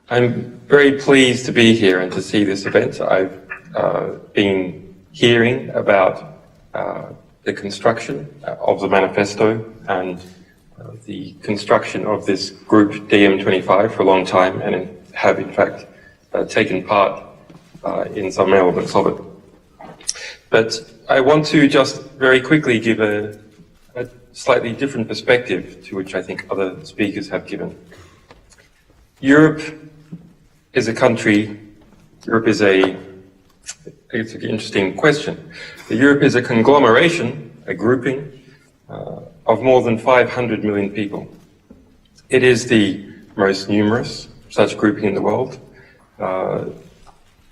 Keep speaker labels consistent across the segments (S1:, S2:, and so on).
S1: I'm very pleased to be here and to see this event. I've been hearing about the construction of the manifesto and the construction of this group DiEM25 for a long time, and have in fact taken part in some elements of it. But I want to just very quickly give a slightly different perspective to which I think other speakers have given. Europe is a country, it's an interesting question. Europe is a conglomeration, a grouping of more than 500 million people. It is the most numerous such grouping in the world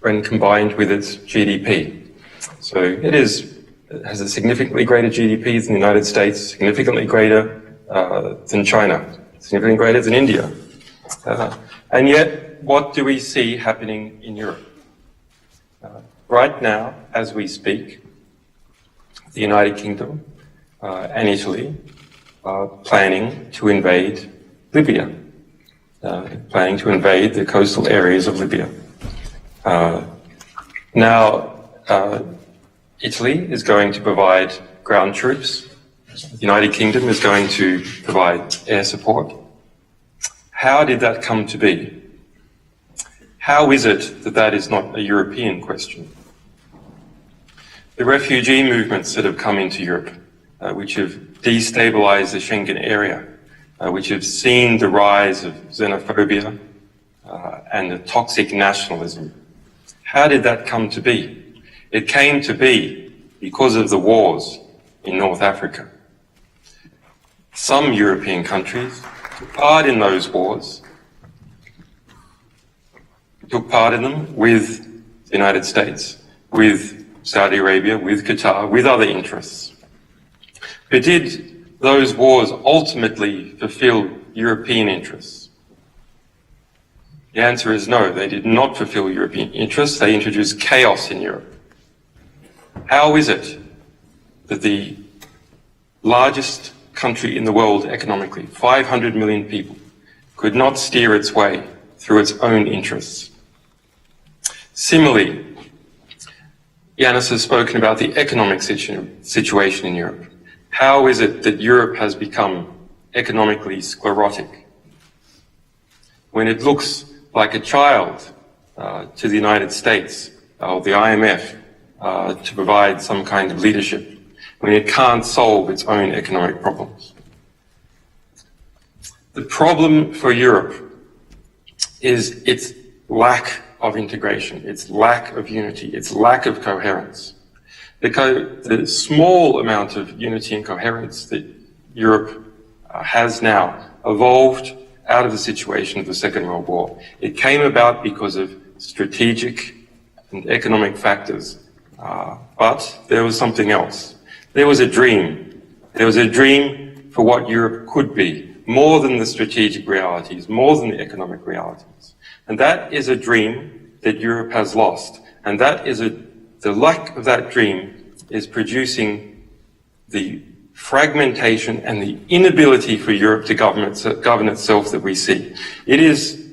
S1: when combined with its GDP. So it has a significantly greater GDP than the United States, significantly greater than China, significantly greater than India. And yet, what do we see happening in Europe? Right now, as we speak, the United Kingdom and Italy are planning to invade Libya, planning to invade the coastal areas of Libya. Now, Italy is going to provide ground troops. The United Kingdom is going to provide air support. How did that come to be? How is it that that is not a European question? The refugee movements that have come into Europe, which have destabilized the Schengen area, which have seen the rise of xenophobia and the toxic nationalism. How did that come to be? It came to be because of the wars in North Africa. Some European countries took part in those wars, took part in them with the United States, with Saudi Arabia, with Qatar, with other interests. But did those wars ultimately fulfill European interests? The answer is no, they did not fulfill European interests. They introduced chaos in Europe. How is it that the largest country in the world economically, 500 million people, could not steer its way through its own interests? Similarly, Yanis has spoken about the economic situation in Europe. How is it that Europe has become economically sclerotic? When it looks like a child to the United States or the IMF to provide some kind of leadership, when it can't solve its own economic problems. The problem for Europe is its lack of integration, its lack of unity, its lack of coherence. The small amount of unity and coherence that Europe has now evolved out of the situation of the Second World War. It came about because of strategic and economic factors, but there was something else. There was a dream. There was a dream for what Europe could be, more than the strategic realities, more than the economic realities. And that is a dream that Europe has lost. And that is the lack of that dream is producing the fragmentation and the inability for Europe to govern itself that we see. It is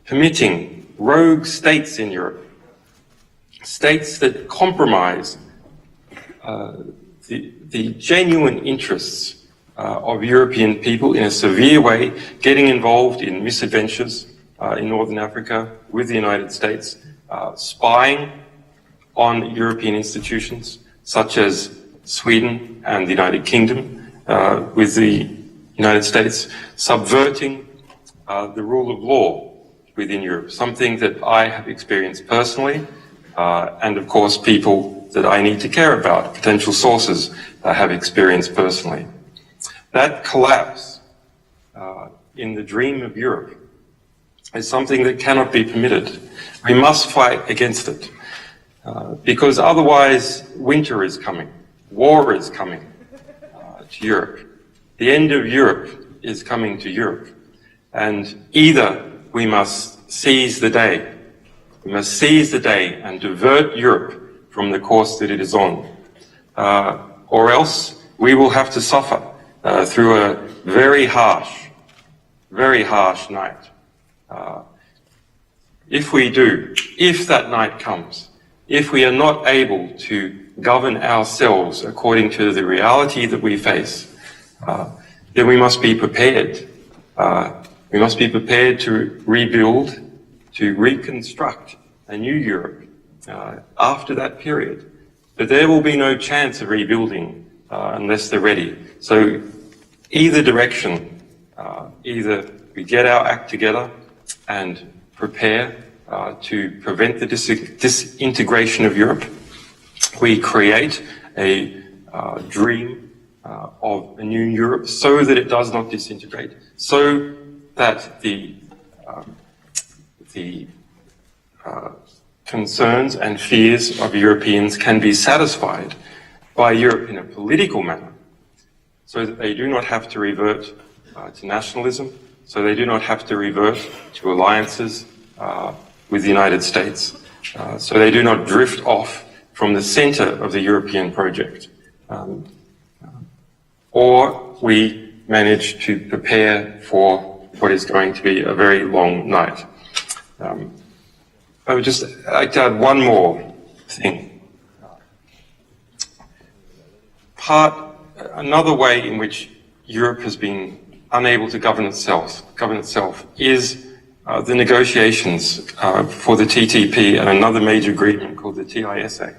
S1: permitting rogue states in Europe, states that compromise the genuine interests of European people in a severe way, getting involved in misadventures in Northern Africa with the United States, spying on European institutions such as Sweden and the United Kingdom with the United States, subverting the rule of law within Europe, something that I have experienced personally, and of course people that I need to care about, potential sources have experienced personally. That collapse in the dream of Europe is something that cannot be permitted. We must fight against it, because otherwise winter is coming, war is coming to Europe. The end of Europe is coming to Europe, and either we must seize the day, and divert Europe from the course that it is on, or else we will have to suffer through a very harsh night. if we do, if that night comes, if we are not able to govern ourselves according to the reality that we face, then we must be prepared. We must be prepared to rebuild, to reconstruct a new Europe after that period. But there will be no chance of rebuilding unless they're ready. So either direction, either we get our act together and prepare to prevent the disintegration of Europe, we create a dream of a new Europe so that it does not disintegrate, so that the concerns and fears of Europeans can be satisfied by Europe in a political manner, so that they do not have to revert to nationalism, so they do not have to revert to alliances with the United States, so they do not drift off from the center of the European project. Or we manage to prepare for what is going to be a very long night. I would just like to add one more thing. Another way in which Europe has been unable to govern itself is the negotiations for the TTP and another major agreement called the TISA.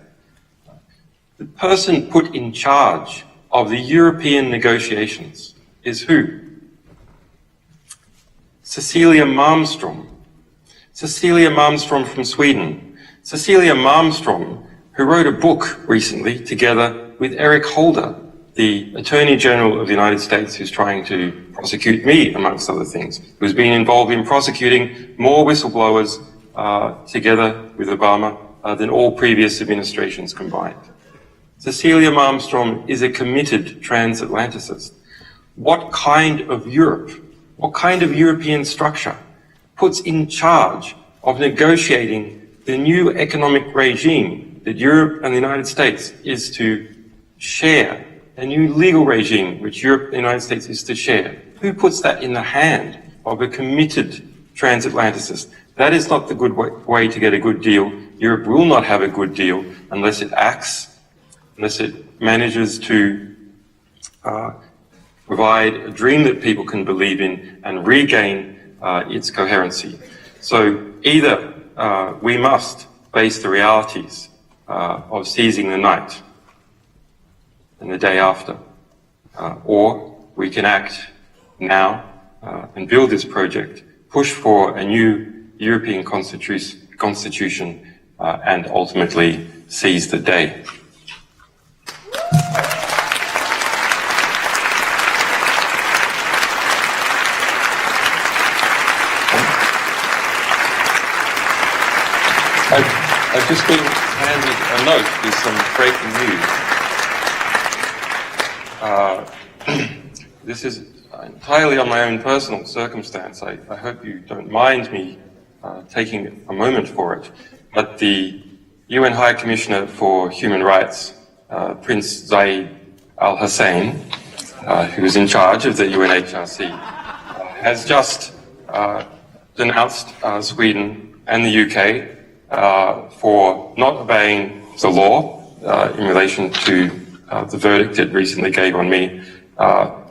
S1: The person put in charge of the European negotiations is who? Cecilia Malmström. Cecilia Malmström from Sweden. Cecilia Malmström, who wrote a book recently together with Eric Holder, the Attorney General of the United States, who's trying to prosecute me, amongst other things, who's been involved in prosecuting more whistleblowers together with Obama than all previous administrations combined. Cecilia Malmström is a committed transatlanticist. What kind of Europe, what kind of European structure puts in charge of negotiating the new economic regime that Europe and the United States is to share, a new legal regime which Europe and the United States is to share? Who puts that in the hand of a committed transatlanticist? That is not the good way to get a good deal. Europe will not have a good deal unless it acts, unless it manages to provide a dream that people can believe in and regain its coherency. So either we must face the realities of seizing the night and the day after, or we can act now and build this project, push for a new European constitution, and ultimately seize the day. I've just been handed a note with some breaking news. This is entirely on my own personal circumstance. I hope you don't mind me taking a moment for it. But the UN High Commissioner for Human Rights, Prince Zeid Al Hussein, who is in charge of the UNHRC, has just denounced Sweden and the UK for not obeying the law in relation to the verdict it recently gave on me.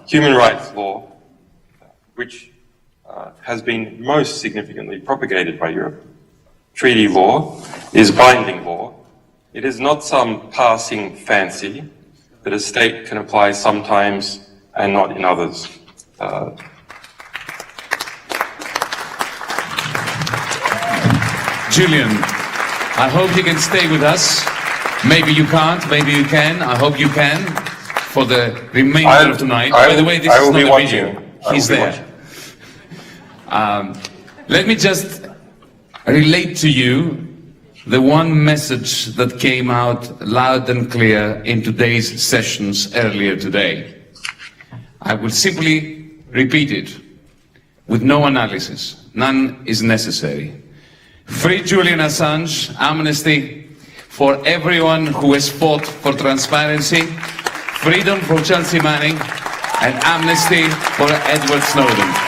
S1: Human rights law, which has been most significantly propagated by Europe. Treaty law is binding law. It is not some passing fancy that a state can apply sometimes and not in others.
S2: Julian, I hope you can stay with us. Maybe you can't, maybe you can. I hope you can for the remainder of tonight. By the way, this is not a video. He's there. Let me just relate to you the one message that came out loud and clear in today's sessions earlier today. I will simply repeat it with no analysis. None is necessary. Free Julian Assange, amnesty for everyone who has fought for transparency, freedom for Chelsea Manning, and amnesty for Edward Snowden.